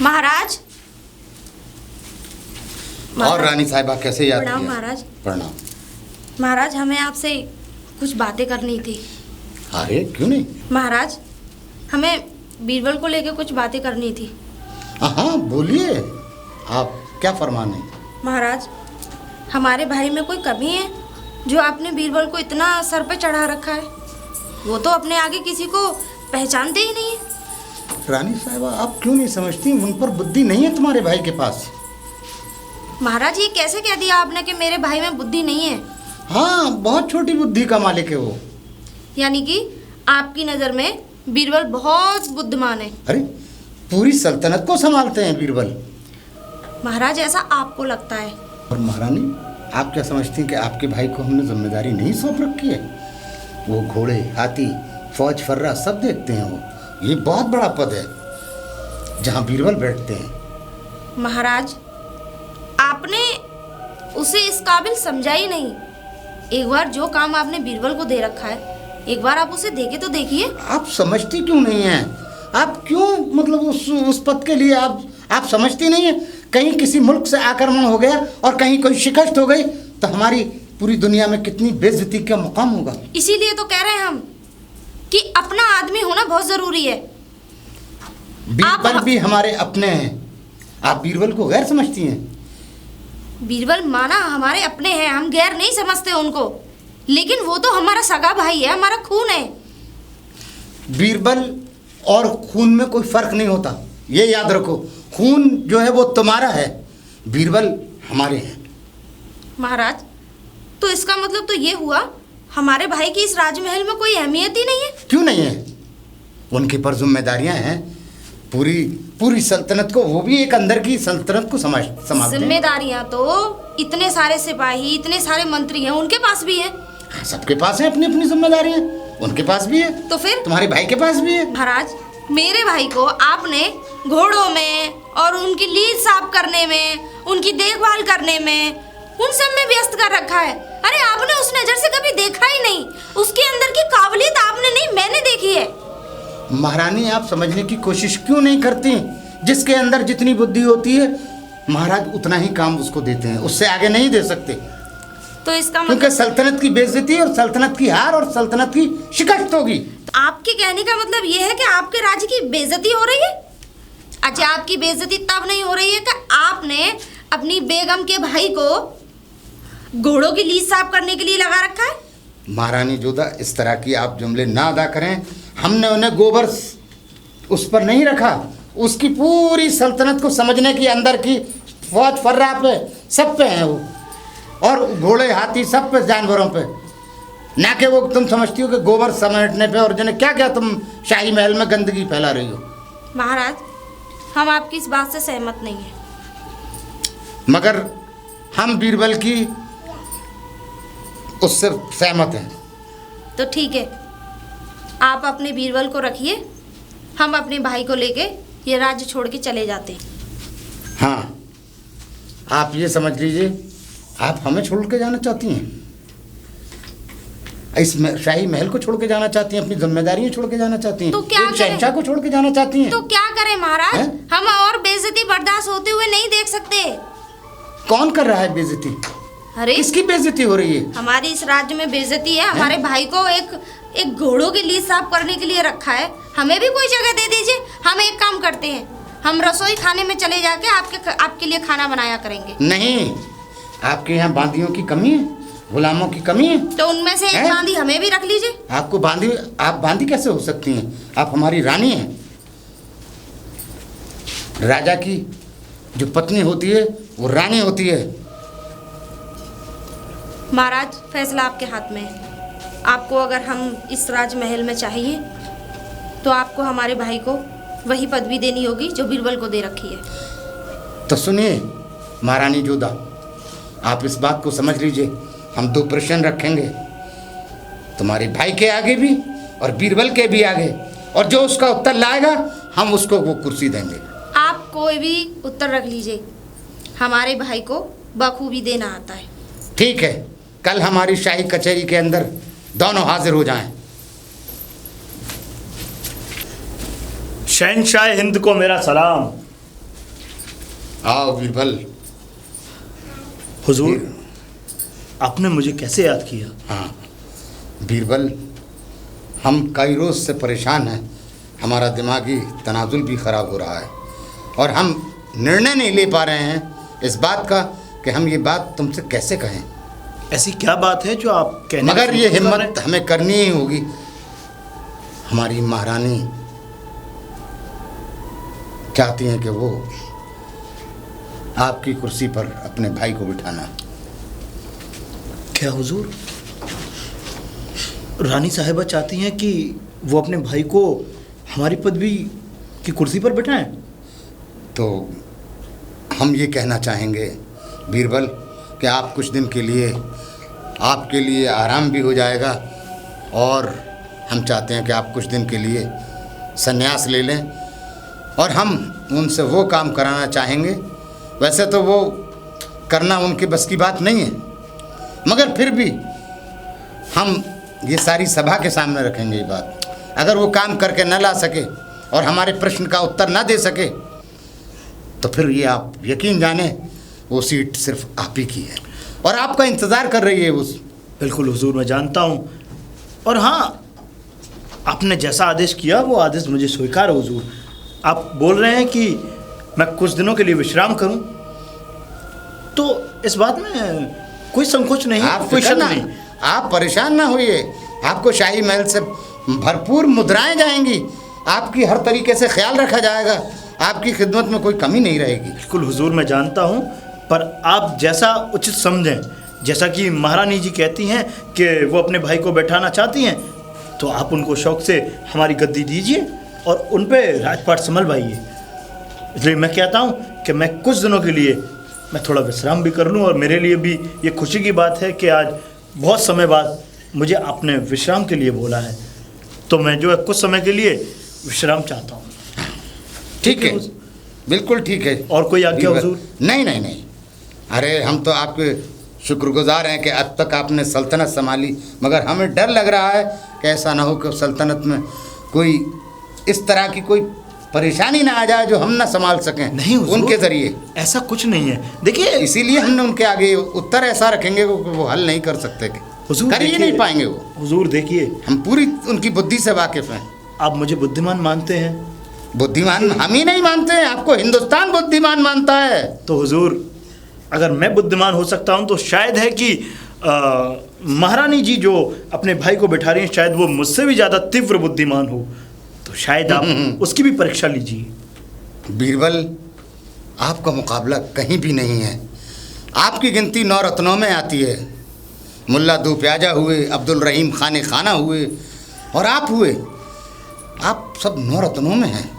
महाराज। और रानी साहिबा कैसे याद किया? प्रणाम महाराज। प्रणाम। महाराज, हमें आपसे कुछ बातें करनी थी। अरे क्यों नहीं? महाराज, हमें बीरबल को लेकर कुछ बातें करनी थी। हाँ बोलिए, आप क्या फरमान है? महाराज, हमारे भाई में कोई कमी है जो आपने बीरबल को इतना सर पे चढ़ा रखा है? वो तो अपने आगे किसी को पहचानते ही नहीं है। रानी साहिबा, आप क्यों नहीं समझती? उन पर बुद्धि नहीं है तुम्हारे भाई के पास। महाराज, ये कैसे कह दिया आपने कि मेरे भाई में बुद्धि नहीं है? हाँ, बहुत छोटी बुद्धि का मालिक है वो। यानी कि आपकी नज़र में बीरबल बहुत बुद्धिमान है? अरे, पूरी सल्तनत को संभालते हैं बीरबल। महाराज, ऐसा आपको लगता है? और महारानी, आप क्या समझती हैं कि आपके भाई को हमने जिम्मेदारी नहीं सौंप रखी है? वो घोड़े, हाथी, फौज, फर्रा सब देखते हैं वो। ये बहुत बड़ा पद है जहाँ बीरबल बैठते हैं। महाराज, आपने उसे इस काबिल समझा ही नहीं। एक बार जो काम आपने बीरबल को दे रखा है, एक बार आप उसे देके तो देखिए। आप समझती क्यों नहीं हैं? आप क्यों मतलब उस पद के लिए आप समझती नहीं है? कहीं किसी मुल्क से आक्रमण हो गया और कहीं कोई शिकस्त हो गई तो हमारी पूरी दुनिया में कितनी बेइज्जती का मुकाम होगा। इसीलिए तो कह रहे हैं हम कि अपना आदमी होना बहुत जरूरी है। बीरबल भी हमारे अपने हैं। आप बीरबल को गैर समझती हैं? बीरबल माना हमारे अपने हैं, हम गैर नहीं समझते उनको, लेकिन वो तो हमारा सगा भाई है, हमारा खून है। बीरबल और खून में कोई फर्क नहीं होता, ये याद रखो। खून जो है वो तुम्हारा है, बीरबल हमारे हैं। महाराज, तो इसका मतलब तो ये हुआ हमारे भाई की इस राजमहल में कोई अहमियत ही नहीं है? क्यों नहीं है? उनके पर जिम्मेदारियां हैं पूरी सल्तनत को। वो भी एक अंदर की सल्तनत को संभालते हैं। जिम्मेदारियां तो इतने सारे सिपाही, इतने सारे मंत्री हैं, उनके पास भी है। सबके पास है अपनी अपनी जिम्मेदारियां, उनके पास भी है। तो फिर तुम्हारे भाई के पास भी है। महाराज, मेरे भाई को आपने घोड़ों में और उनकी लीद साफ करने में, उनकी देखभाल करने में, उन सब में व्यस्त कर रखा है। अरे, आपने उस नजर से कभी देखा ही नहीं। उसके अंदर की काबिलियत आपने नहीं, मैंने देखी है। महारानी, आप समझने की कोशिश क्यों नहीं करती? जिसके अंदर जितनी बुद्धि होती है महाराज उतना ही काम उसको देते हैं, उससे आगे नहीं दे सकते। तो इसका क्योंकि मतलब सल्तनत की बेइज्जती और सल्तनत की हार और सल्तनत की शिकस्त होगी। आपके कहने का मतलब ये है कि आपके राज्य की बेइज्जती हो रही है? अच्छा, आपकी बेइज्जती तब नहीं हो रही है कि आपने अपनी बेगम के भाई को घोड़ों की लीद साफ करने के लिए लगा रखा है? महारानी जोधा, इस तरह की आप जुमले ना अदा करें। हमने उन्हें गोबर उस पर नहीं रखा, उसकी पूरी सल्तनत को समझने की अंदर की फौज फर्रा पे सब पे है वो, और घोड़े, हाथी सब पे, जानवरों पे। ना कि वो तुम समझती हो कि गोबर समेटने पे और जने क्या क्या तुम शाही महल में गंदगी फैला रही हो। महाराज, हम आपकी इस बात से सहमत नहीं है। मगर हम बीरबल की उससे सहमत हैं। तो ठीक है, आप अपने बीरबल को रखिए, हम अपने भाई को लेके ये राज्य छोड़ के चले जाते हैं। हाँ, आप ये समझ लीजिए, आप हमें छोड़ के जाना चाहती हैं, इस शाही महल को छोड़ के जाना चाहती हैं, अपनी जिम्मेदारियां छोड़ के जाना चाहती हैं, तो क्या एक शहंशाह को छोड़ के जाना चाहती हैं। तो क्या करें महाराज? हम और बेइज्जती बर्दाश्त होते हुए नहीं देख सकते। कौन कर रहा है बेइज्जती? अरे, किसकी बेइज्जती हो रही है? हमारी इस राज्य में बेइज्जती है। हमारे भाई को एक घोड़ों की लीद साफ करने के लिए रखा है, हमें भी कोई जगह दे दीजिए। हम एक काम करते हैं, हम रसोई खाने में चले जाके आपके लिए खाना बनाया करेंगे। नहीं, आपके यहाँ बांदियों की कमी है, गुलामों की कमी है। तो उनमें से एक बांदी हमें भी रख लीजिए। आपको बांदी, आप बांदी कैसे हो सकती हैं? आप हमारी रानी हैं। राजा की जो पत्नी होती है वो रानी होती है। महाराज, फैसला आपके हाथ में है। आपको अगर हम इस राजमहल में चाहिए तो आपको हमारे भाई को वही पदवी देनी होगी जो बीरबल को दे रखी है। तो सुनिए महारानी जोधा, आप इस बात को समझ लीजिए, हम दो प्रश्न रखेंगे, तुम्हारे भाई के आगे भी और बीरबल के भी आगे, और जो उसका उत्तर लाएगा हम उसको वो कुर्सी देंगे। आप कोई भी उत्तर रख लीजिए, हमारे भाई को बखूबी देना आता है। ठीक है, कल हमारी शाही कचहरी के अंदर दोनों हाजिर हो जाएं। शहंशाह हिंद को मेरा सलाम। आओ बीरबल। हुजूर, आपने मुझे कैसे याद किया? हाँ बीरबल, हम कई रोज़ से परेशान हैं। हमारा दिमागी तनाजुल भी ख़राब हो रहा है और हम निर्णय नहीं ले पा रहे हैं इस बात का कि हम ये बात तुमसे कैसे कहें। ऐसी क्या बात है जो आप कहने मगर से ये नहीं कर रहे? हिम्मत हमें करनी ही होगी। हमारी महारानी चाहती हैं कि वो आपकी कुर्सी पर अपने भाई को बिठाना। क्या हुजूर, रानी साहिबा चाहती हैं कि वो अपने भाई को हमारी पदवी की कुर्सी पर बिठाएं? तो हम ये कहना चाहेंगे बीरबल कि आप कुछ दिन के लिए, आपके लिए आराम भी हो जाएगा और हम चाहते हैं कि आप कुछ दिन के लिए संन्यास ले लें और हम उनसे वो काम कराना चाहेंगे। वैसे तो वो करना उनके बस की बात नहीं है, मगर फिर भी हम ये सारी सभा के सामने रखेंगे ये बात। अगर वो काम करके न ला सके और हमारे प्रश्न का उत्तर न दे सके तो फिर ये आप यकीन जाने वो सीट सिर्फ आप ही की है और आपका इंतज़ार कर रही है उस। बिल्कुल हुजूर, मैं जानता हूँ। और हाँ, आपने जैसा आदेश किया वो आदेश मुझे स्वीकार है हुजूर। आप बोल रहे हैं कि मैं कुछ दिनों के लिए विश्राम करूं, तो इस बात में कोई संकोच नहीं, आप कोई फिक्र शक ना, नहीं। आप परेशान ना होइए। आपको शाही महल से भरपूर मुद्राएं जाएंगी, आपकी हर तरीके से ख्याल रखा जाएगा, आपकी खिदमत में कोई कमी नहीं रहेगी। बिल्कुल हुजूर, मैं जानता हूँ, पर आप जैसा उचित समझें। जैसा कि महारानी जी कहती हैं कि वो अपने भाई को बैठाना चाहती हैं, तो आप उनको शौक़ से हमारी गद्दी दीजिए और उन पे राजपाट संभलवाइए। इसलिए मैं कहता हूँ कि मैं कुछ दिनों के लिए मैं थोड़ा विश्राम भी कर लूँ, और मेरे लिए भी ये खुशी की बात है कि आज बहुत समय बाद मुझे आपने विश्राम के लिए बोला है, तो मैं जो है कुछ समय के लिए विश्राम चाहता हूँ। ठीक है, बिल्कुल ठीक है। और कोई आज्ञा हुजूर? नहीं नहीं नहीं, अरे हम तो आपके शुक्रगुजार हैं कि अब तक आपने सल्तनत संभाली, मगर हमें डर लग रहा है कि ऐसा ना हो कि सल्तनत में कोई इस तरह की कोई परेशानी ना आ जाए जो हम ना संभाल सकें। नहीं हुजूर, उनके ज़रिए ऐसा कुछ नहीं है। देखिए, इसीलिए हमने उनके आगे उत्तर ऐसा रखेंगे कि वो हल नहीं कर सकते, हुजूर कर ही देखिए, नहीं पाएंगे वो। हुजूर देखिए, हम पूरी उनकी बुद्धि से वाकिफ़ हैं। आप मुझे बुद्धिमान मानते हैं, बुद्धिमान हम ही नहीं मानते हैं, आपको हिंदुस्तान बुद्धिमान मानता है। तो हुजूर अगर मैं बुद्धिमान हो सकता हूं तो शायद है कि महारानी जी जो अपने भाई को बैठा रही हैं, शायद वो मुझसे भी ज़्यादा तीव्र बुद्धिमान हो, तो शायद आप उसकी भी परीक्षा लीजिए। बीरबल, आपका मुकाबला कहीं भी नहीं है। आपकी गिनती 9 रत्नों में आती है। मुल्ला दो प्याजा हुए, अब्दुल रहीम खाने खाना हुए और आप हुए। आप सब 9 रत्नों में हैं।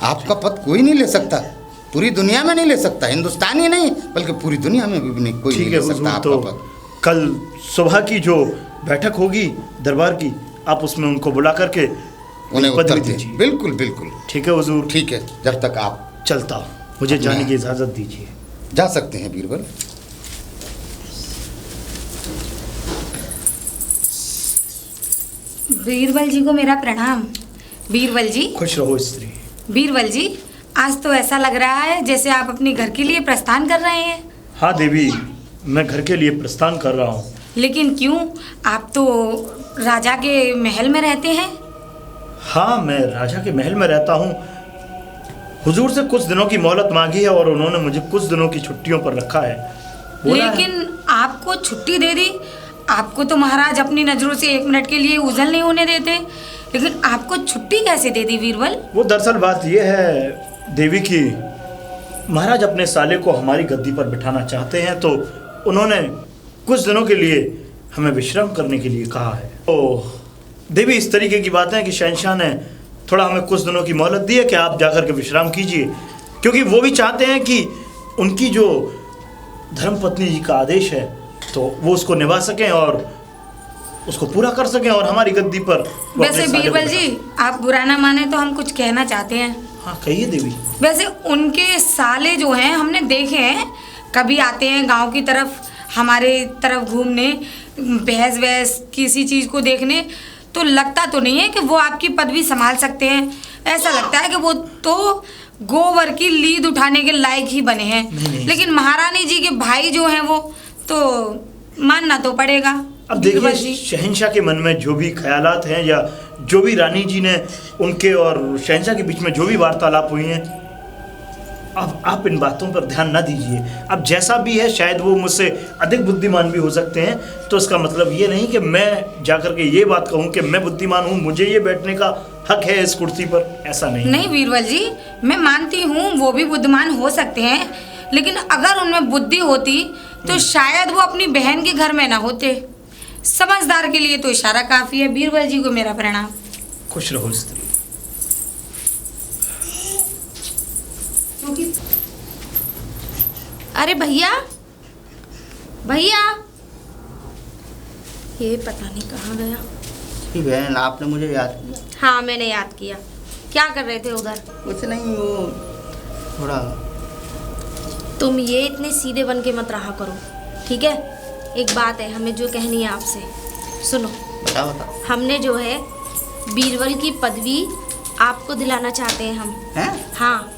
आपका पद कोई नहीं ले सकता, पूरी दुनिया में नहीं ले सकता। हिंदुस्तान ही नहीं बल्कि पूरी दुनिया में भी नहीं, कोई नहीं ले सकता आपका तो पद। कल सुबह की जो बैठक होगी दरबार की, आप उसमें उनको बुला करके उन्हें पद उत्तर भी दीजिए। बिल्कुल बिल्कुल ठीक है हुजूर, ठीक है। जब तक आप चलता हूँ, मुझे जाने की इजाज़त दीजिए। जा सकते हैं बीरबल। बीरबल जी को मेरा प्रणाम। बीरबल जी, खुश रहो स्त्री। बीरबल जी, आज तो ऐसा लग रहा है जैसे आप अपने घर के लिए प्रस्थान कर रहे हैं। हाँ देवी, मैं घर के लिए प्रस्थान कर रहा हूँ। लेकिन क्यों? आप तो राजा के महल में रहते हैं। हाँ, मैं राजा के महल में रहता हूँ। हुजूर से कुछ दिनों की मोहलत मांगी है और उन्होंने मुझे कुछ दिनों की छुट्टियों पर रखा है। लेकिन आपको छुट्टी दे दी? आपको तो महाराज अपनी नज़रों से 1 मिनट के लिए उजल नहीं होने देते, लेकिन आपको छुट्टी कैसे दे दी बीरबल? वो दरअसल बात यह है देवी की महाराज अपने साले को हमारी गद्दी पर बिठाना चाहते हैं, तो उन्होंने कुछ दिनों के लिए हमें विश्राम करने के लिए कहा है। तो देवी, इस तरीके की बात है कि शहंशाह ने थोड़ा हमें कुछ दिनों की मोहलत दी है कि आप जाकर के विश्राम कीजिए, क्योंकि वो भी चाहते हैं कि उनकी जो धर्मपत्नी जी का आदेश है तो वो उसको निभा सकें और उसको पूरा कर सकें और हमारी गद्दी पर। वैसे बीरबल जी, आप बुरा ना माने तो हम कुछ कहना चाहते हैं। हाँ कहिए देवी। वैसे उनके साले जो हैं हमने देखे हैं, कभी आते हैं गांव की तरफ हमारे तरफ घूमने, बहस वहस किसी चीज़ को देखने, तो लगता तो नहीं है कि वो आपकी पदवी संभाल सकते हैं। ऐसा लगता है कि वो तो गोबर की लीद उठाने के लायक ही बने हैं। नहीं। लेकिन महारानी जी के भाई जो हैं वो तो मानना तो पड़ेगा। अब बीरबल देखिए, जी, शहंशाह के मन में जो भी ख्यालात हैं या जो भी रानी जी ने उनके और शहंशाह के बीच में जो भी वार्तालाप हुई हैं, अब आप इन बातों पर ध्यान ना दीजिए। अब जैसा भी है, शायद वो मुझसे अधिक बुद्धिमान भी हो सकते हैं, तो इसका मतलब ये नहीं कि मैं जाकर के ये बात कहूँ कि मैं बुद्धिमान हूँ, मुझे ये बैठने का हक है इस कुर्सी पर, ऐसा नहीं। नहीं बीरबल जी, मैं मानती हूँ वो भी बुद्धिमान हो सकते हैं, लेकिन अगर उनमें बुद्धि होती तो शायद वो अपनी बहन के घर में ना होते। समझदार के लिए तो इशारा काफी है। बीरबल जी को मेरा प्रणाम। खुश रहो स्त्री। अरे भैया, भैया, ये पता नहीं कहाँ गया। जी बहन, आपने मुझे याद किया? हाँ, मैंने याद किया। क्या कर रहे थे उधर? कुछ नहीं, वो थोड़ा। तुम ये इतने सीधे बन के मत रहा करो, ठीक है? एक बात है हमें जो कहनी है आपसे, सुनो। बताओ बताओ। हमने जो है बीरबल की पदवी आपको दिलाना चाहते हैं हम। हैं? हाँ,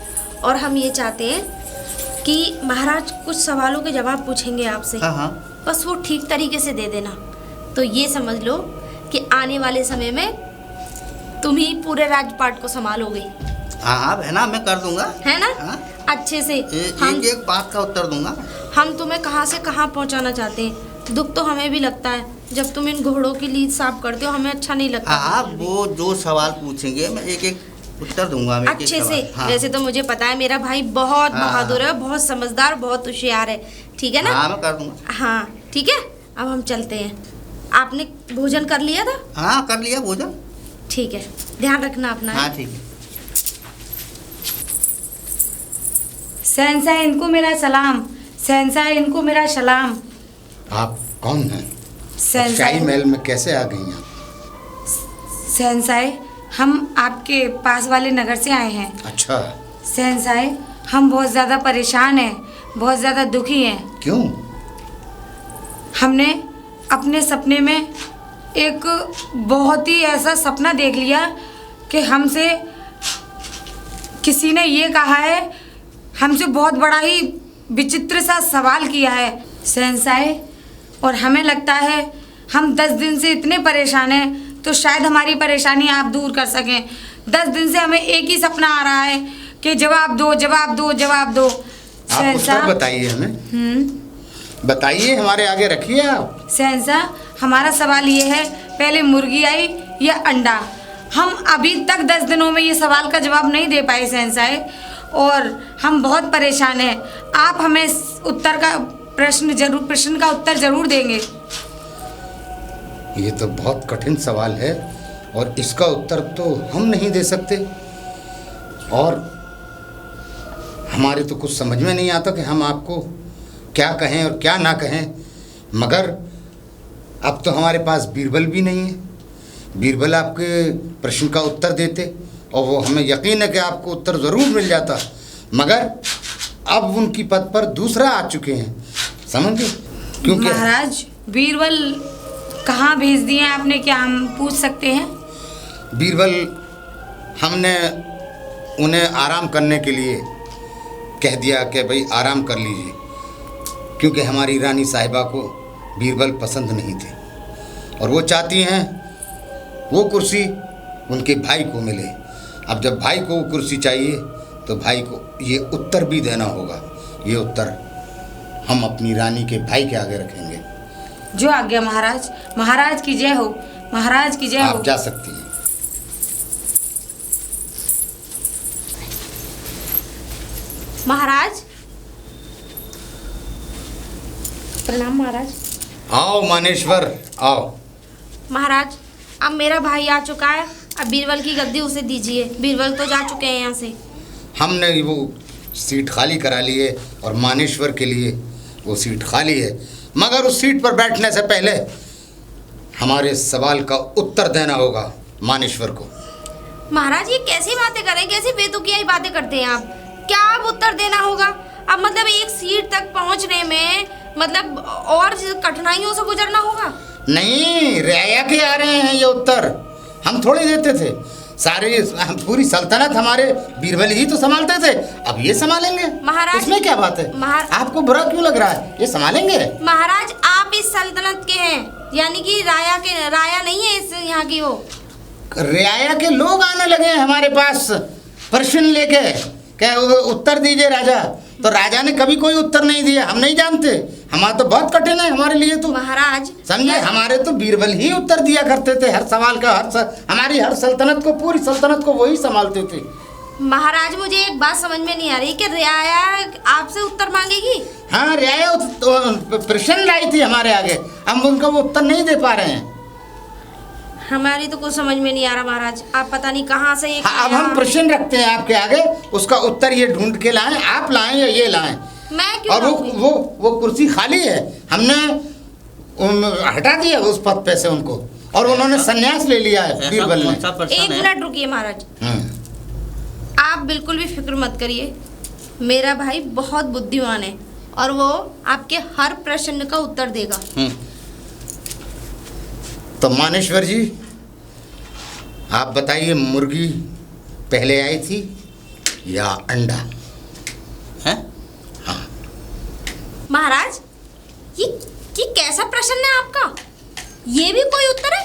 और हम ये चाहते हैं कि महाराज कुछ सवालों के जवाब पूछेंगे आपसे। हाँ हाँ। बस वो ठीक तरीके से दे देना। तो ये समझ लो कि आने वाले समय में तुम ही पूरे राजपाट को संभालोगे। हाँ हाँ बहना, मैं कर दूंगा। है ना? हाँ? अच्छे से। एक एक बात का उत्तर दूंगा। हम तुम्हें कहाँ से कहाँ पहुँचाना चाहते हैं। दुख तो हमें भी लगता है जब तुम इन घोड़ों की लीद साफ करते हो, हमें अच्छा नहीं लगता। हाँ, वो जो सवाल पूछेंगे मैं एक एक उत्तर दूंगा। मैं एक-एक अच्छे से। सवाल। हाँ। वैसे तो मुझे पता है मेरा भाई बहुत हाँ, बहादुर है, बहुत समझदार, बहुत होशियार है, ठीक है ना? हाँ, मैं कर दूंगा। हाँ ठीक है, अब हम चलते हैं। आपने भोजन कर लिया था? हाँ, कर लिया भोजन। ठीक है, ध्यान रखना अपना। हाँ ठीक है। शहंशाह इनको मेरा सलाम, शहंशाह इनको मेरा सलाम। आप कौन हैं? शहंशाह, शाही महल में कैसे आ गई आप? शहंशाह, हम आपके पास वाले नगर से आए हैं। अच्छा, शहंशाह, हम बहुत ज़्यादा परेशान हैं, बहुत ज़्यादा दुखी हैं। क्यों? हमने अपने सपने में एक बहुत ही ऐसा सपना देख लिया कि हमसे किसी ने ये कहा है, हमसे बहुत बड़ा ही विचित्र सा सवाल किया है शहंशाह, और हमें लगता है हम 10 दिन से इतने परेशान हैं तो शायद हमारी परेशानी आप दूर कर सकें। 10 दिन से हमें एक ही सपना आ रहा है कि जवाब दो, जवाब दो, जवाब दो। आप उत्तर बताइए हमें। बताइए, हमारे आगे रखिए आप। शहंशाह, हमारा सवाल ये है, पहले मुर्गी आई या अंडा? हम अभी तक 10 दिनों में ये सवाल का जवाब नहीं दे पाए शहंशाह, और हम बहुत परेशान हैं। आप हमें उत्तर का प्रश्न का उत्तर जरूर देंगे। ये तो बहुत कठिन सवाल है और इसका उत्तर तो हम नहीं दे सकते, और हमारे तो कुछ समझ में नहीं आता कि हम आपको क्या कहें और क्या ना कहें। मगर अब तो हमारे पास बीरबल भी नहीं है। बीरबल आपके प्रश्न का उत्तर देते और वो हमें यकीन है कि आपको उत्तर ज़रूर मिल जाता, मगर अब उनकी पद पर दूसरा आ चुके हैं, समझे? क्योंकि महाराज, बीरबल कहाँ भेज दिए हैं आपने, क्या हम पूछ सकते हैं? बीरबल, हमने उन्हें आराम करने के लिए कह दिया कि भाई आराम कर लीजिए, क्योंकि हमारी रानी साहिबा को बीरबल पसंद नहीं थे और वो चाहती हैं वो कुर्सी उनके भाई को मिले। अब जब भाई को वो कुर्सी चाहिए तो भाई को ये उत्तर भी देना होगा। ये उत्तर हम अपनी रानी के भाई के आगे रखेंगे। जो आज्ञा महाराज। महाराज की जय हो, महाराज की जय हो। आप जा सकती हैं। महाराज, प्रणाम महाराज। आओ मानेश्वर, आओ। महाराज, अब मेरा भाई आ चुका है, अब बीरबल की गद्दी उसे दीजिए। बीरबल तो जा चुके हैं यहाँ से। हमने वो सीट खाली करा ली है और मानेश्वर के लिए वो सीट खाली है, मगर उस सीट पर बैठने से पहले हमारे सवाल का उत्तर देना होगा मानेश्वर को। महाराज, ये कैसी बातें करें, कैसी बेतुकियाई बातें करते हैं आप? क्या अब उत्तर देना होगा? अब मतलब एक सीट तक पहुँचने में मतलब और कठिनाइयों से गुजरना होगा? नहीं, रियाया के आ रहे हैं ये उत्तर, हम थोड़े देते थे। सारी पूरी सल्तनत हमारे बीरबल ही तो संभालते थे, अब ये संभालेंगे। महाराज, इसमें क्या बात है? आपको बुरा क्यों लग रहा है? ये संभालेंगे। महाराज आप इस सल्तनत के हैं, यानी कि राया नहीं है इस यहाँ की वो। रियाया के लोग आने लगे हैं हमारे पास प्रश्न लेके, क्या उत्तर दीजिए राजा। तो राजा ने कभी कोई उत्तर नहीं दिया, हम नहीं जानते, हमारा तो बहुत कठिन है हमारे लिए तो। महाराज समझे, हमारे तो बीरबल ही उत्तर दिया करते थे हर सवाल का, हमारी हर सल्तनत को, पूरी सल्तनत को वही संभालते थे। महाराज मुझे एक बात समझ में नहीं आ रही कि रियाया आपसे उत्तर मांगेगी। हाँ, रियाया प्रश्न लाई थी हमारे आगे, हम उनका वो उत्तर नहीं दे पा रहे हैं। हमारी तो कुछ समझ में नहीं आ रहा महाराज, आप पता नहीं कहाँ से ये। हाँ, अब हम प्रश्न रखते हैं आपके आगे, उसका उत्तर ये ढूंढ के लाएं, आप लाएं या ये लाएं। मैं क्यों और वो कुर्सी खाली है, हमने हटा दिया उस पद पे से उनको, और उन्होंने संन्यास ले लिया है बीरबल ने। एक मिनट रुकिए महाराज, आप बिल्कुल भी फिक्र मत करिए, मेरा भाई बहुत बुद्धिमान है और वो आपके हर प्रश्न का उत्तर देगा। तो मानेश्वर जी आप बताइए, मुर्गी पहले आई थी या अंडा? हैं? हाँ। महाराज ये कैसा प्रश्न है आपका? ये भी कोई उत्तर है?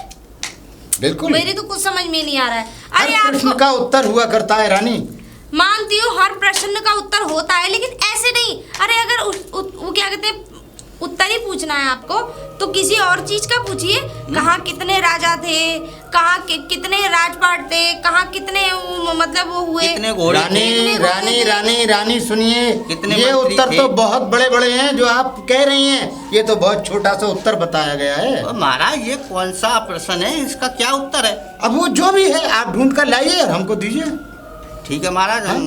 बिल्कुल, मेरे तो कुछ समझ में नहीं आ रहा है। हर प्रश्न का उत्तर हुआ करता है रानी। मानती हूँ हर प्रश्न का उत्तर होता है, लेकिन ऐसे नहीं। अरे अगर वो क्या कहते हैं, उत्तर ही पूछना है आपको तो किसी और चीज का पूछिए। कहाँ कितने राजा थे, कहाँ कितने राजपाट थे, कहाँ कितने मतलब वो हुए, कितने घोड़े थे? रानी सुनिए, ये उत्तर थे? तो बहुत बड़े बड़े हैं जो आप कह रही हैं, ये तो बहुत छोटा सा उत्तर बताया गया है। महाराज ये कौन सा प्रश्न है, इसका क्या उत्तर है? अब वो जो भी है आप ढूंढ कर लाइए और हमको दीजिए। ठीक है महाराज, हम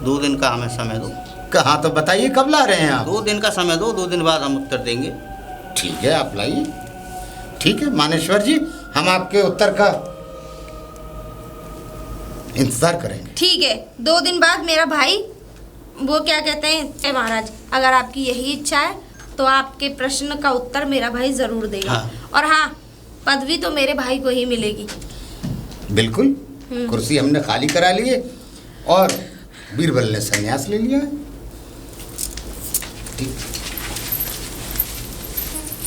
2 दिन का हमें समय दो। कहाँ तो बताइए कब ला रहे हैं आप? 2 दिन का समय दो, 2 दिन बाद हम उत्तर देंगे। ठीक है, आप लाइए। ठीक है मानेश्वर जी, हम आपके उत्तर का इंतजार करेंगे। ठीक है, 2 दिन बाद मेरा भाई वो क्या कहते हैं, महाराज अगर आपकी यही इच्छा है तो आपके प्रश्न का उत्तर मेरा भाई जरूर देगा। हाँ। और हाँ, पदवी तो मेरे भाई को ही मिलेगी। बिल्कुल, कुर्सी हमने खाली करा ली है और बीरबल ने संन्यास ले लिया है।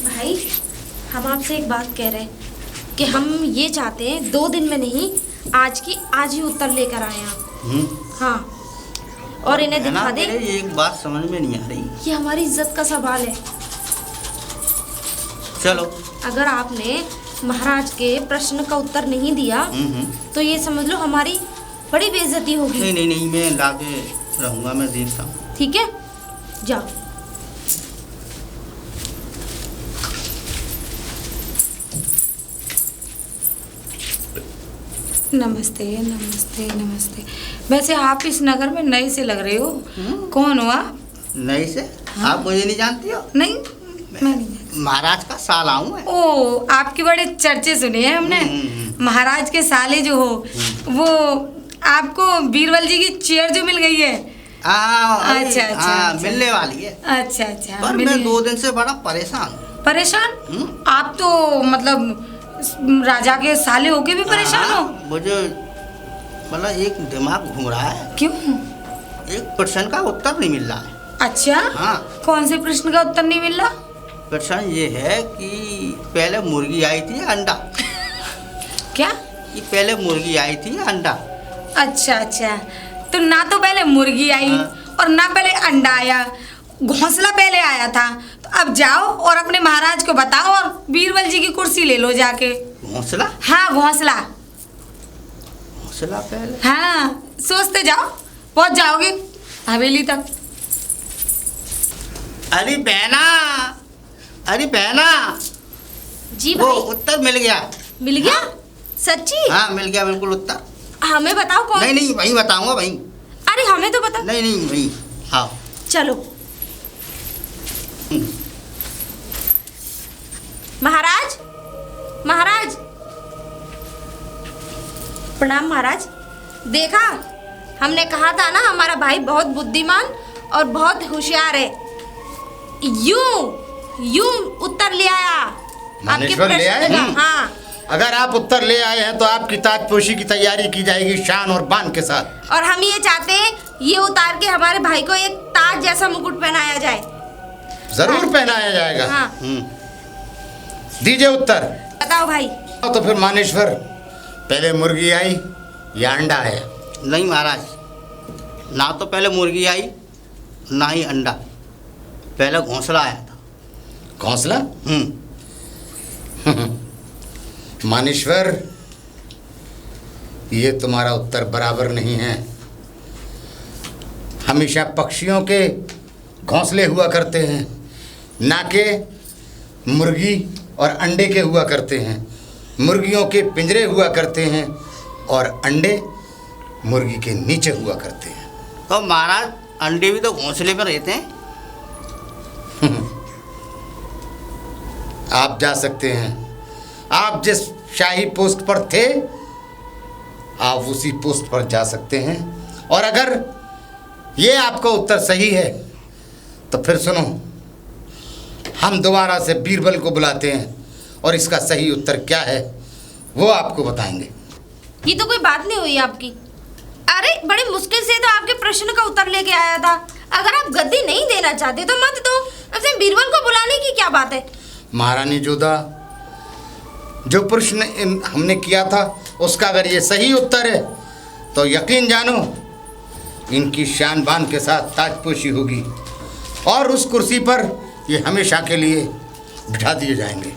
भाई हम आपसे एक बात कह रहे हैं कि हम ये चाहते हैं 2 दिन में नहीं, आज ही उत्तर लेकर आए आप। हाँ, और इन्हें दिखा दें। ये एक बात समझ में नहीं आ रही, ये हमारी इज्जत का सवाल है। चलो, अगर आपने महाराज के प्रश्न का उत्तर नहीं दिया तो ये समझ लो हमारी बड़ी बेइज्जती होगी। नहीं, मैं लाके रहूंगा, मैं देखता हूँ। ठीक है, जाओ। नमस्ते नमस्ते नमस्ते। वैसे आप इस नगर में नए से लग रहे हो, कौन हो आप? नहीं से? हाँ? आप मुझे नहीं जानती हो? नहीं, मैं नहीं। महाराज का साला हूँ मैं। ओ, आपके बड़े चर्चे सुने हैं हमने। महाराज के साले जो हो, वो आपको बीरबल जी की चेयर जो मिल गई है। अच्छा, मिलने वाली है। अच्छा, पर मैं 2 दिन से बड़ा परेशान हूँ। परेशान? आप तो मतलब राजा के साले होके भी परेशान हो? मुझे मतलब एक दिमाग घूम रहा है। क्यों? एक प्रश्न का उत्तर नहीं मिल रहा है। अच्छा, हाँ। कौन से प्रश्न का उत्तर नहीं मिल रहा? प्रश्न ये है कि पहले मुर्गी आई थी या अंडा? क्या? कि पहले मुर्गी आई थी या अंडा? अच्छा, तो ना तो पहले मुर्गी आई, हाँ। और ना पहले अंडा आया, घोंसला पहले आया था। तो अब जाओ और अपने महाराज को बताओ और बीरबल जी की कुर्सी ले लो जाके। घोंसला? हाँ, घोंसला पहले। हाँ, सोचते जाओ, पहुंच जाओगे हवेली तक। अरे बहना, जी वो भाई। उत्तर मिल गया। मिल गया? सच्ची? हाँ, मिल गया बिल्कुल उत्तर। हमें बताओ कौन? नहीं, वही बताऊंगा भाई। अरे हमें तो बता। नहीं वही। हाँ, चलो। महाराज, प्रणाम महाराज। देखा, हमने कहा था ना हमारा भाई बहुत बुद्धिमान और बहुत होशियार है। यूं उत्तर ले आया आपके मानेश्वर ले आए? प्रश्न का। हाँ, अगर आप उत्तर ले आए हैं तो आपकी ताजपोशी की तैयारी की जाएगी शान और बान के साथ। और हम ये चाहते हैं ये उतार के हमारे भाई को एक ताज जैसा मुकुट पहनाया जाए। जरूर पहनाया जाएगा। हाँ। दीजिए उत्तर। बताओ भाई। तो फिर मानेश्वर, पहले मुर्गी आई या अंडा आया? नहीं महाराज, ना तो पहले मुर्गी आई ना ही अंडा, पहले घोंसला आया था। घोंसला? मानेश्वर, ये तुम्हारा उत्तर बराबर नहीं है। हमेशा पक्षियों के घोंसले हुआ करते हैं, ना के मुर्गी और अंडे के हुआ करते हैं। मुर्गियों के पिंजरे हुआ करते हैं और अंडे मुर्गी के नीचे हुआ करते हैं। तो महाराज, अंडे भी तो घोंसले पर रहते हैं। आप जा सकते हैं। आप जिस शाही पोस्ट पर थे आप उसी पोस्ट पर जा सकते हैं। और अगर ये आपका उत्तर सही है तो फिर सुनो, हम दोबारा से बीरबल को बुलाते हैं और इसका सही उत्तर क्या है वो आपको बताएंगे। ये तो कोई बात नहीं हुई आपकी। अरे बड़ी मुश्किल से तो आपके प्रश्न का उत्तर लेके आया था। अगर आप गद्दी नहीं देना चाहते तो मत दो। अब बीरबल को बुलाने की क्या बात है? महारानी जोधा, जो प्रश्न हमने किया था उसका अगर ये सही उत्तर है तो यकीन जानो इनकी शान बान के साथ ताजपोशी होगी और उस कुर्सी पर ये हमेशा के लिए बिठा दिए जाएंगे।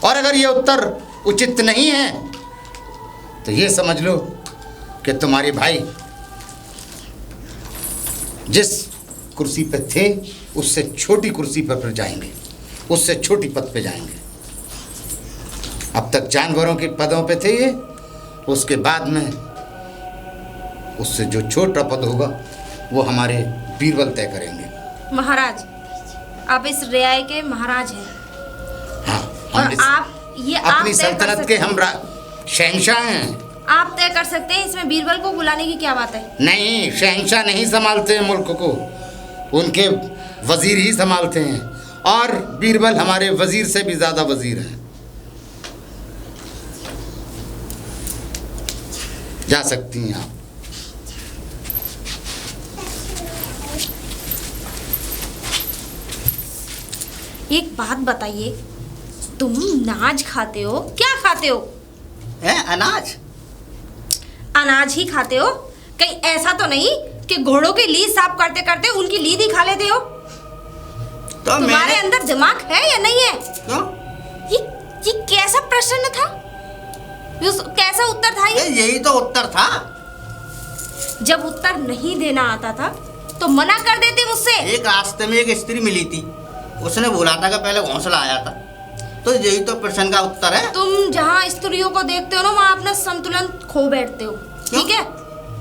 और अगर ये उत्तर उचित नहीं है तो ये समझ लो कि तुम्हारे भाई जिस कुर्सी पर थे उससे छोटी कुर्सी पर फिर जाएंगे, उससे छोटी पद पे जाएंगे। अब तक जानवरों के पदों पे थे ये, उसके बाद में उससे जो छोटा पद होगा वो हमारे बीरबल तय करेंगे। महाराज, आप इस रियाय के महाराज हैं। हाँ, और आप ये आप अपनी तय कर सल्तनत सकते के हम शहंशाह हैं। आप तय कर सकते हैं इसमें बीरबल को बुलाने की क्या बात है? नहीं, शहंशाह नहीं संभालते हैं मुल्क को, उनके वजीर ही संभालते हैं। और बीरबल हमारे वजीर से भी ज्यादा वजीर हैं। जा सकती हैं आप। एक बात बताइए, तुम नाज खाते हो? क्या खाते हो? है अनाज? अनाज ही खाते हो? कहीं ऐसा तो नहीं कि घोड़ों की लीद साफ करते करते उनकी लीद ही खा लेते हो? तो तुम्हारे अंदर दिमाग है या नहीं है? क्यों? ये कैसा प्रश्न था? कैसा उत्तर था ये? यही तो उत्तर था। जब उत्तर नहीं देना आता था तो मना कर देते मुझसे। एक रास्ते में एक स्त्री मिली थी, उसने बोला था कि पहले घोंसला आया था, तो यही तो प्रश्न का उत्तर है। तुम जहाँ स्त्रियों को देखते हो ना वहाँ अपना संतुलन खो बैठते हो, ठीक है?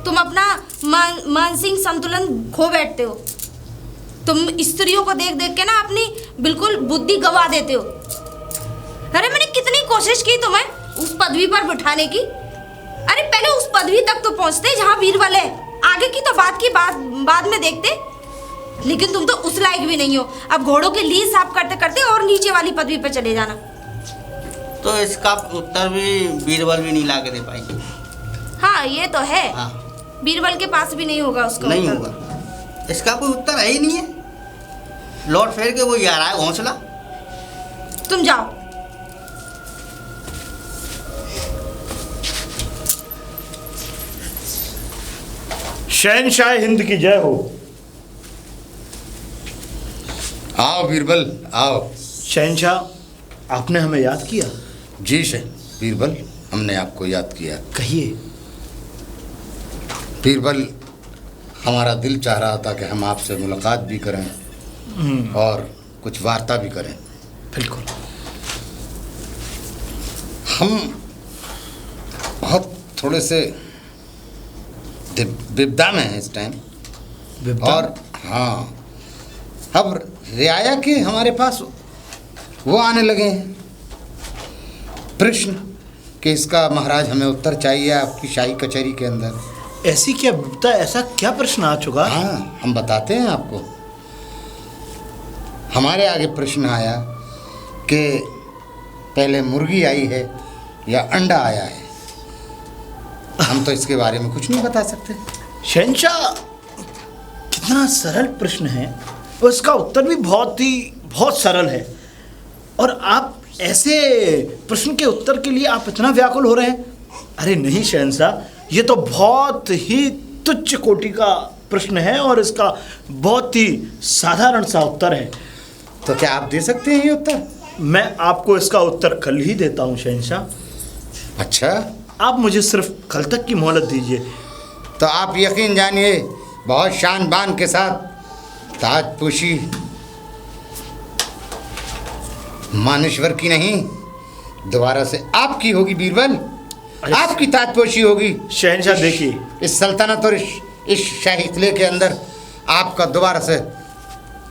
तुम अपना मानसिक संतुलन खो बैठते हो। तुम स्त्रियों को देख देख के ना अपनी बिल्कुल बुद्धि गवा देते हो। अरे मैंने कितनी कोशिश की तुम्हें उस पदवी पर बिठाने की। अरे पहले उस पदवी तक तो पहुंचते जहाँ बीरबल है, आगे की तो बाद में देखते। लेकिन तुम तो उस लायक भी नहीं हो। अब घोड़ों की लीज साफ करते करते और नीचे वाली पदवी पर चले जाना। तो इसका उत्तर भी बीरबल भी नहीं ला के दे पाई। हाँ ये तो है। हाँ, बीरबल के पास भी नहीं होगा उसका नहीं उत्तर। होगा, इसका कोई उत्तर है ही नहीं है। लौट फेर के वो ही आ रहा है घोंसला। तुम जाओ। शहनशाह हिंद की जय हो। आओ बीरबल आओ। शहनशाह, आपने हमें याद किया? जी बीरबल, हमने आपको याद किया। कहिए। बीरबल, हमारा दिल चाह रहा था कि हम आपसे मुलाकात भी करें और कुछ वार्ता भी करें। बिल्कुल। हम बहुत थोड़े से विपदा में हैं इस टाइम। विपदा? और हाँ, अब रियाया के हमारे पास वो आने लगे हैं प्रश्न कि इसका महाराज हमें उत्तर चाहिए आपकी शाही कचहरी के अंदर। ऐसी क्या विपदा, ऐसा क्या प्रश्न आ चुका? हाँ, हम बताते हैं आपको। हमारे आगे प्रश्न आया कि पहले मुर्गी आई है या अंडा आया है, हम तो इसके बारे में कुछ नहीं बता सकते। शहंशाह, कितना सरल प्रश्न है और इसका उत्तर भी बहुत सरल है, और आप ऐसे प्रश्न के उत्तर के लिए आप इतना व्याकुल हो रहे हैं। अरे नहीं शहंशाह, ये तो बहुत ही तुच्छ कोटि का प्रश्न है और इसका बहुत ही साधारण सा उत्तर है। तो क्या आप दे सकते हैं ये उत्तर? मैं आपको इसका उत्तर कल ही देता हूँ शहंशाह। अच्छा, आप मुझे सिर्फ कल तक की मोहलत दीजिए। तो आप यकीन जानिए बहुत शान बान के साथ ताजपोशी मानेश्वर की नहीं, दोबारा से आपकी होगी बीरबल, आपकी ताजपोशी होगी। शहंशाह देखिए, इस सल्तनत और इस शाही किले के अंदर आपका दोबारा से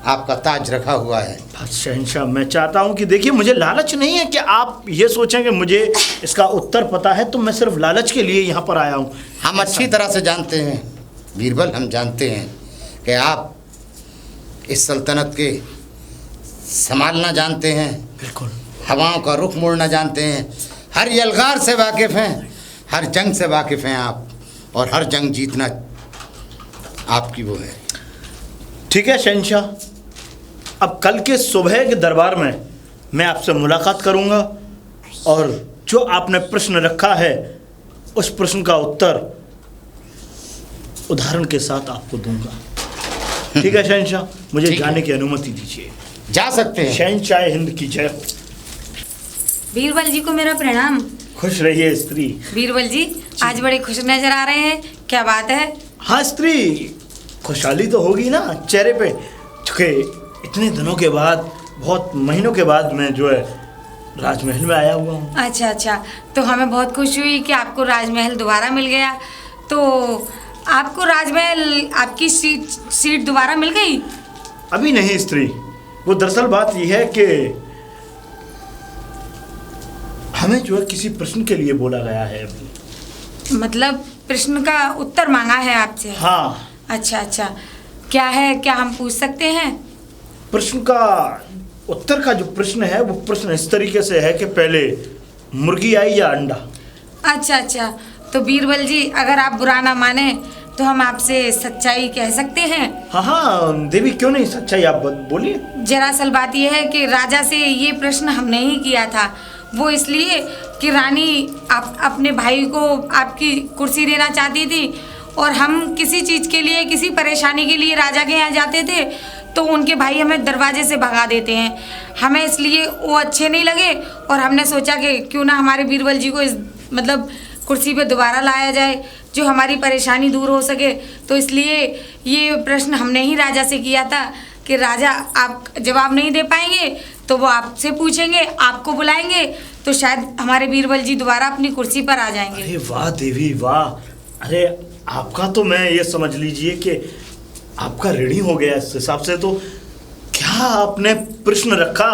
आपका ताज रखा हुआ है। बस शहंशाह, मैं चाहता हूँ कि देखिए, मुझे लालच नहीं है कि आप ये सोचें कि मुझे इसका उत्तर पता है, तो मैं सिर्फ लालच के लिए यहाँ पर आया हूँ। हम अच्छी तरह से जानते हैं बीरबल, हम जानते हैं कि आप इस सल्तनत के संभालना जानते हैं, बिल्कुल हवाओं का रुख मोड़ना जानते हैं, हर यलगार से वाकिफ़ हैं, हर जंग से वाकिफ़ हैं आप, और हर जंग जीतना आपकी वो है। ठीक है शहंशाह, अब कल के सुबह के दरबार में मैं आपसे मुलाकात करूंगा और जो आपने प्रश्न रखा है उस प्रश्न का उत्तर उदाहरण के साथ आपको दूंगा। ठीक है शहंशाह, मुझे ठीक है। जाने की अनुमति दीजिए। जा सकते हैं। शहंशाह हिंद की जय हो। बीरबल जी को मेरा प्रणाम। खुश रहिए स्त्री। बीरबल जी आज बड़े खुश नजर आ रहे हैं, क्या बात है? हाँ स्त्री, खुशहाली तो होगी ना चेहरे पे, क्योंकि इतने दिनों के बाद, बहुत महीनों के बाद मैं जो है राजमहल में आया हुआ हूँ। अच्छा अच्छा, तो हमें बहुत खुशी हुई कि आपको राजमहल दोबारा मिल गया। तो आपको राजमहल, आपकी सीट दोबारा मिल गई? अभी नहीं स्त्री, वो दरअसल बात यह है कि हमें जो है किसी प्रश्न के लिए बोला गया है अभी। मतलब प्रश्न का उत्तर मांगा है आपसे? हाँ। अच्छा अच्छा, क्या है, क्या हम पूछ सकते हैं? प्रश्न का उत्तर का जो प्रश्न है वो प्रश्न इस तरीके से है कि पहले मुर्गी आई या अंडा। अच्छा अच्छा, तो बीरबल जी अगर आप बुरा ना माने तो हम आपसे सच्चाई कह सकते हैं। हाँ हाँ देवी, क्यों नहीं, सच्चाई आप बोलिए। दरअसल बात यह है कि राजा से ये प्रश्न हमने ही किया था, वो इसलिए कि रानी आप अपने भाई को आपकी कुर्सी देना चाहती थी, और हम किसी चीज़ के लिए, किसी परेशानी के लिए राजा के यहाँ जाते थे तो उनके भाई हमें दरवाजे से भगा देते हैं। हमें इसलिए वो अच्छे नहीं लगे और हमने सोचा कि क्यों ना हमारे बीरबल जी को इस मतलब कुर्सी पे दोबारा लाया जाए, जो हमारी परेशानी दूर हो सके। तो इसलिए ये प्रश्न हमने ही राजा से किया था कि राजा आप जवाब नहीं दे पाएंगे तो वो आपसे पूछेंगे, आपको बुलाएंगे, तो शायद हमारे बीरबल जी दोबारा अपनी कुर्सी पर आ जाएंगे। अरे वाह देवी वाह, अरे आपका तो मैं ये समझ लीजिए कि आपका ऋणी हो गया इस हिसाब से। तो क्या आपने प्रश्न रखा,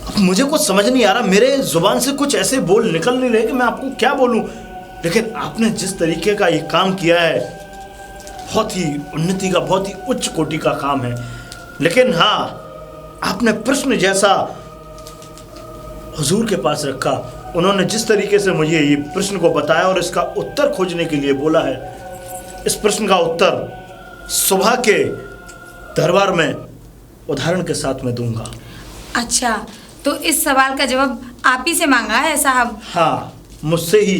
अब मुझे कुछ समझ नहीं आ रहा, मेरे जुबान से कुछ ऐसे बोल निकल नहीं रहे कि मैं आपको क्या बोलूं। लेकिन आपने जिस तरीके का ये काम किया है, बहुत ही उन्नति का, बहुत ही उच्च कोटि का काम है। लेकिन हाँ, आपने प्रश्न जैसा हुजूर के पास रखा, उन्होंने जिस तरीके से मुझे ये प्रश्न को बताया और इसका उत्तर खोजने के लिए बोला है, इस प्रश्न का उत्तर सुबह के दरबार में उदाहरण के साथ मैं दूंगा। अच्छा, तो इस सवाल का जवाब आप ही से मांगा है साहब? हाँ, मुझसे ही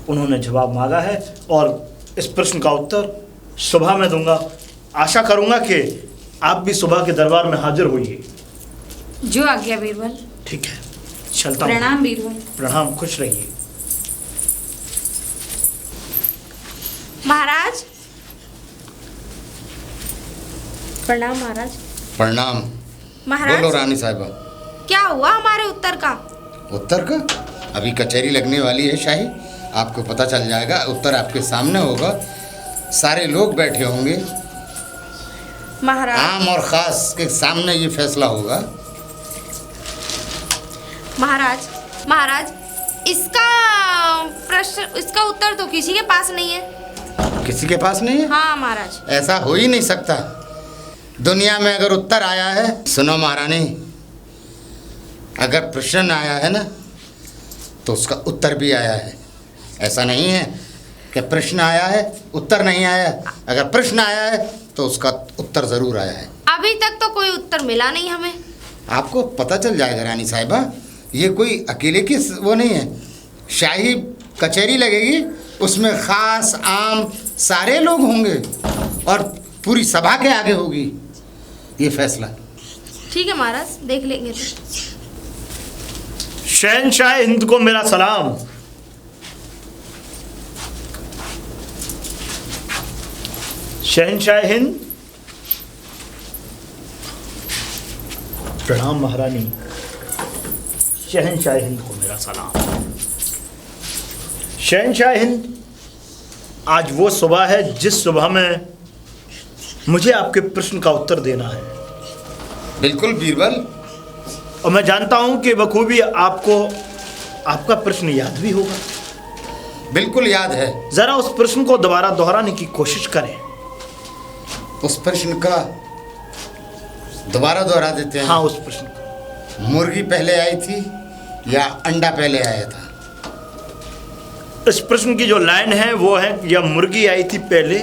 उन्होंने जवाब मांगा है और इस प्रश्न का उत्तर सुबह में दूंगा। आशा करूंगा कि आप भी सुबह के दरबार में हाजिर होइए। जो आज्ञा बीरबल। ठीक है, चलता हूँ। प्रणाम बीरबल। प्रणाम, खुश रहिए। महाराज प्रणाम। महाराज प्रणाम। महाराज बोलो रानी साहिबा। क्या हुआ हमारे उत्तर का? उत्तर का अभी कचहरी लगने वाली है शाही, आपको पता चल जाएगा। उत्तर आपके सामने होगा, सारे लोग बैठे होंगे, महाराज आम और खास के सामने ये फैसला होगा। महाराज महाराज इसका प्रश्न, इसका उत्तर तो किसी के पास नहीं है। किसी के पास नहीं है? हाँ महाराज। ऐसा हो ही नहीं सकता। दुनिया में अगर उत्तर आया है, सुनो महारानी, अगर प्रश्न आया है ना तो उसका उत्तर भी आया है। ऐसा नहीं है कि प्रश्न आया है उत्तर नहीं आया है। अगर प्रश्न आया है तो उसका उत्तर ज़रूर आया है। अभी तक तो कोई उत्तर मिला नहीं हमें। आपको पता चल जाएगा रानी साहिबा, ये कोई अकेले की वो नहीं है। शाही कचहरी लगेगी, उसमें ख़ास आम सारे लोग होंगे और पूरी सभा के आगे होगी ये फैसला। ठीक है महाराज, देख लेंगे। शहनशाह हिंद को मेरा सलाम। शहनशाह हिंद, प्रणाम महारानी। शहनशाह हिंद को मेरा सलाम। शहनशाह हिंद, आज वो सुबह है जिस सुबह में मुझे आपके प्रश्न का उत्तर देना है। बिल्कुल बीरबल। और मैं जानता हूं कि बखूबी आपको आपका प्रश्न याद भी होगा। बिल्कुल याद है। जरा उस प्रश्न को दोबारा दोहराने की कोशिश करें। उस प्रश्न का दोबारा दोहरा देते हैं। हाँ, उस प्रश्न का। मुर्गी पहले आई थी या अंडा पहले आया था? इस प्रश्न की जो लाइन है वो है, या मुर्गी आई थी पहले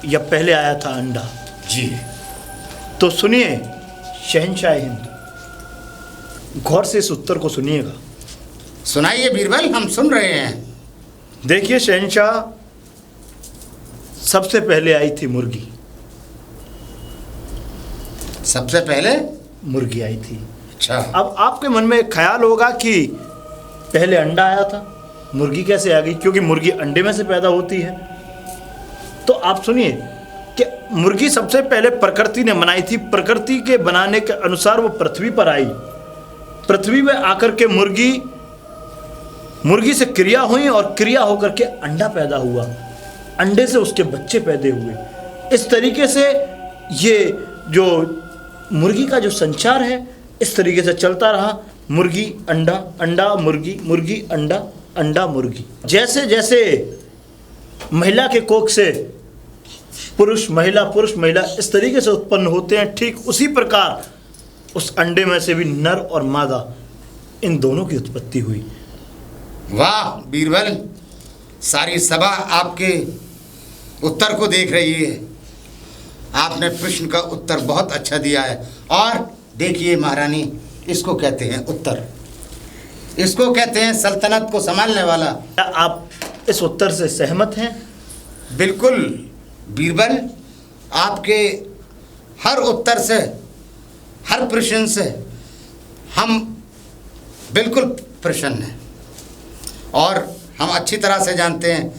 या पहले आया था अंडा। जी। तो सुनिए शहनशाह हिंद, गौर से इस उत्तर को सुनिएगा। सुनाइए बीरबल, हम सुन रहे हैं। देखिए शहनशाह, सबसे पहले आई थी मुर्गी। सबसे पहले मुर्गी आई थी। अच्छा। अब आपके मन में एक ख्याल होगा कि पहले अंडा आया था, मुर्गी कैसे आ गई? क्योंकि मुर्गी अंडे में से पैदा होती है। तो आप सुनिए कि मुर्गी सबसे पहले प्रकृति ने बनाई थी। प्रकृति के बनाने के अनुसार वो पृथ्वी पर आई। पृथ्वी में आकर के मुर्गी से क्रिया हुई और क्रिया होकर के अंडा पैदा हुआ। अंडे से उसके बच्चे पैदा हुए। इस तरीके से ये जो मुर्गी का जो संचार है इस तरीके से चलता रहा। मुर्गी अंडा, अंडा मुर्गी, मुर्गी अंडा, अंडा मुर्गी। जैसे जैसे महिला के कोख से पुरुष महिला, पुरुष महिला इस तरीके से उत्पन्न होते हैं, ठीक उसी प्रकार उस अंडे में से भी नर और मादा, इन दोनों की उत्पत्ति हुई। वाह बीरबल, सारी सभा आपके उत्तर को देख रही है। आपने प्रश्न का उत्तर बहुत अच्छा दिया है। और देखिए महारानी, इसको कहते हैं उत्तर, इसको कहते हैं सल्तनत को संभालने वाला। क्या आप इस उत्तर से सहमत हैं? बिल्कुल बीरबल, आपके हर उत्तर से, हर प्रश्न से हम बिल्कुल प्रसन्न हैं। और हम अच्छी तरह से जानते हैं